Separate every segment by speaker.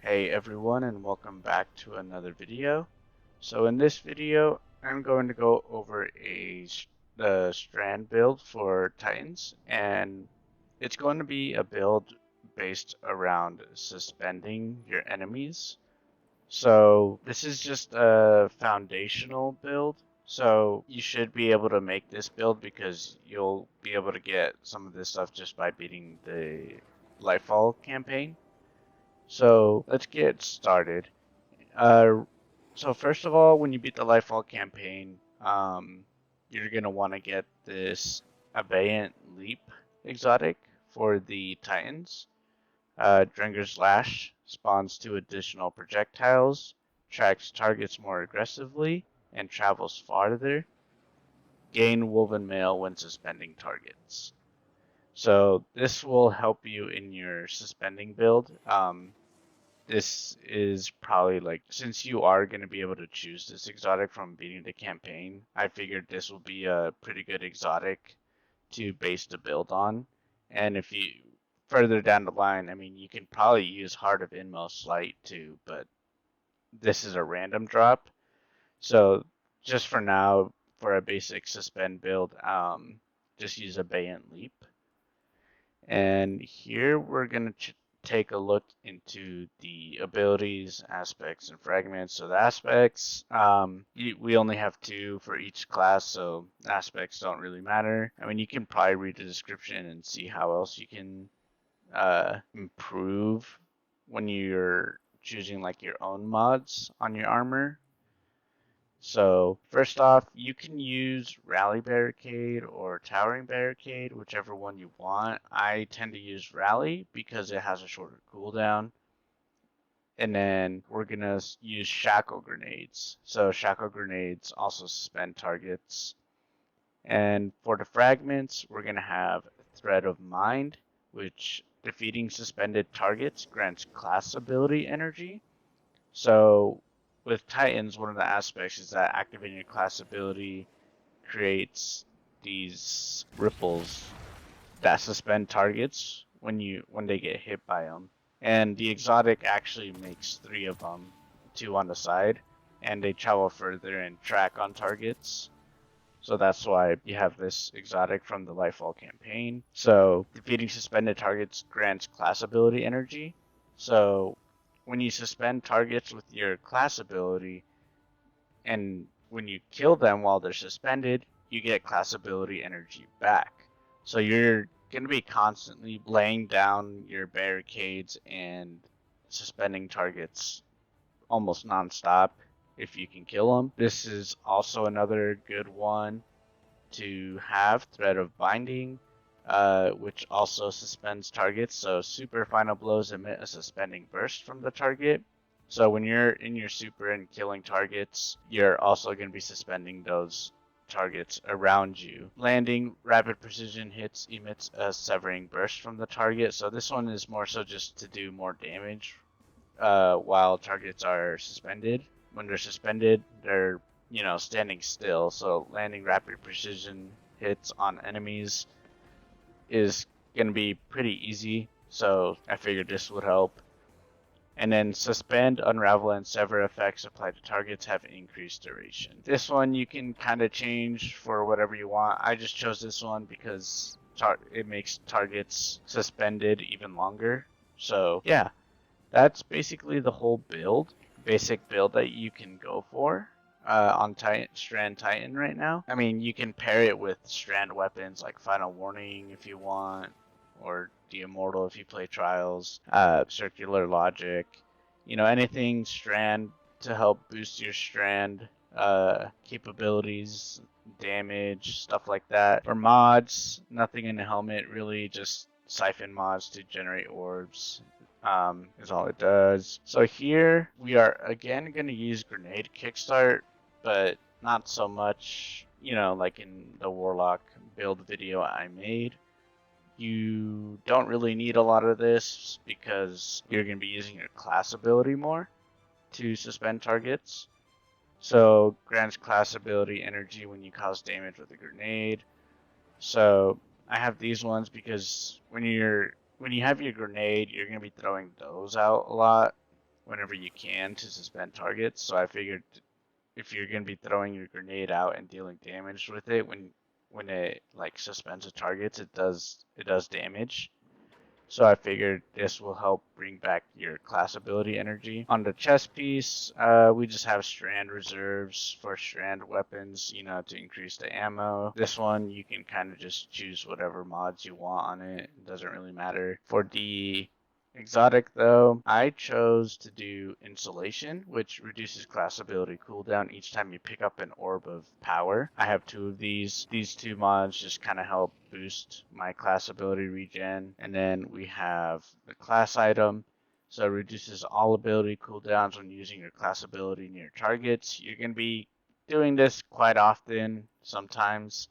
Speaker 1: Hey everyone, and welcome back to another video. So in this video I'm going to go over the strand build for Titans, and it's going to be a build based around suspending your enemies. So this is just a foundational build, so you should be able to make this build because you'll be able to get some of this stuff just by beating the Lightfall campaign. So let's get started. Uh, so first of all, when you beat the Lightfall campaign, you're gonna want to get this Abeyant Leap exotic for the Titans. Drenger's Lash spawns 2 additional projectiles, tracks targets more aggressively, and travels farther. Gain Woven Mail when suspending targets. So this will help you in your suspending build. This is probably like, since you are going to be able to choose this exotic from beating the campaign, I figured this will be a pretty good exotic to base the build on. And if you further down the line, I mean, you can probably use Heart of Inmost Light too, but this is a random drop. So just for now, for a basic suspend build, just use Abeyant Leap. And here we're going to take a look into the abilities, aspects, and fragments. So the aspects, we only have 2 for each class, so aspects don't really matter. I mean, you can probably read the description and see how else you can improve when you're choosing like your own mods on your armor. So first off, you can use Rally Barricade or Towering Barricade, whichever one you want. I tend to use Rally because it has a shorter cooldown. And then we're going to use Shackle Grenades. So Shackle Grenades also suspend targets. And for the fragments, we're going to have Thread of Mind, which defeating suspended targets grants class ability energy. So with Titans, one of the aspects is that activating your class ability creates these ripples that suspend targets when they get hit by them. And the exotic actually makes 3 of them, 2 on the side, and they travel further and track on targets. So that's why you have this exotic from the Lightfall campaign. So defeating suspended targets grants class ability energy. So when you suspend targets with your class ability, and when you kill them while they're suspended, you get class ability energy back. So you're going to be constantly laying down your barricades and suspending targets almost non-stop if you can kill them. This is also another good one to have, Thread of Binding, which also suspends targets. So super final blows emit a suspending burst from the target. So when you're in your super and killing targets, you're also going to be suspending those targets around you. Landing rapid precision hits emits a severing burst from the target. So this one is more so just to do more damage while targets are suspended. When they're suspended, they're standing still, so landing rapid precision hits on enemies is going to be pretty easy, so I figured this would help. And then Suspend, Unravel, and Sever effects applied to targets have increased duration. This one you can kind of change for whatever you want. I just chose this one because it makes targets suspended even longer. So yeah, that's basically the whole build, basic build that you can go for on Strand Titan right now. I mean, you can pair it with Strand weapons like Final Warning if you want, or the Immortal if you play Trials, Circular Logic, anything Strand to help boost your Strand capabilities, damage, stuff like that. For mods, nothing in the helmet really, just siphon mods to generate orbs. Is all it does. So here we are again going to use Grenade Kickstart, but not so much, like in the Warlock build video I made. You don't really need a lot of this because you're going to be using your class ability more to suspend targets. So grants class ability energy when you cause damage with a grenade. So I have these ones because when you have your grenade, you're going to be throwing those out a lot. whenever you can to suspend targets. So I figured if you're gonna be throwing your grenade out and dealing damage with it, when it like suspends the targets, it does damage. So I figured this will help bring back your class ability energy. On the chest piece, we just have strand reserves for strand weapons, you know, to increase the ammo. This one, you can kind of just choose whatever mods you want on it. It doesn't really matter. For the exotic though, I chose to do insulation, which reduces class ability cooldown each time you pick up an orb of power. I have 2 of these. These 2 mods just kind of help boost my class ability regen. And then we have the class item. So it reduces all ability cooldowns when using your class ability near targets. You're going to be doing this quite often sometimes.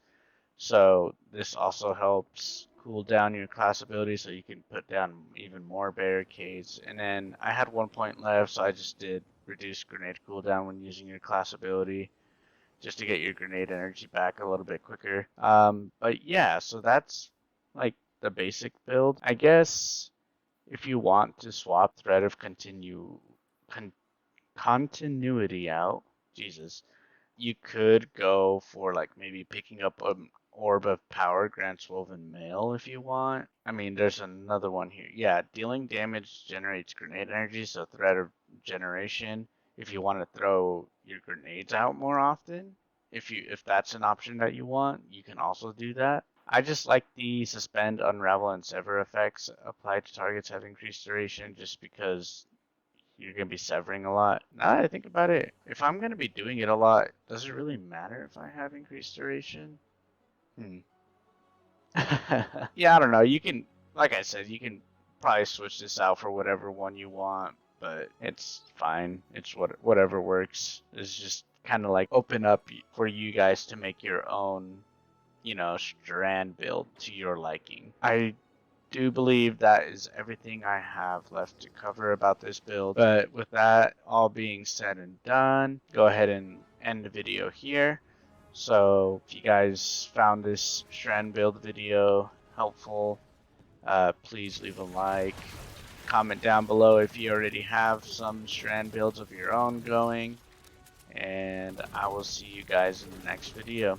Speaker 1: So this also helps cool down your class ability so you can put down even more barricades. And then I had 1 point left, so I just did reduce grenade cooldown when using your class ability, just to get your grenade energy back a little bit quicker. But yeah, so that's like the basic build. I guess if you want to swap Thread of Continuity out, Jesus, you could go for like maybe picking up an Orb of Power grants Woven Mail if you want. I mean, there's another one here. Yeah, dealing damage generates grenade energy, so Thread of Generation. If you want to throw your grenades out more often, if that's an option that you want, you can also do that. I just like the Suspend, Unravel, and Sever effects applied to targets have increased duration just because you're going to be severing a lot. Now that I think about it, if I'm going to be doing it a lot, does it really matter if I have increased duration? Yeah, I don't know. You can, like I said, you can probably switch this out for whatever one you want, but it's fine. It's whatever works. It's just kind of like open up for you guys to make your own, you know, strand build to your liking. I do believe that is everything I have left to cover about this build. But with that all being said and done, go ahead and end the video here. So if you guys found this strand build video helpful, please leave a like. Comment down below if you already have some strand builds of your own going. And I will see you guys in the next video.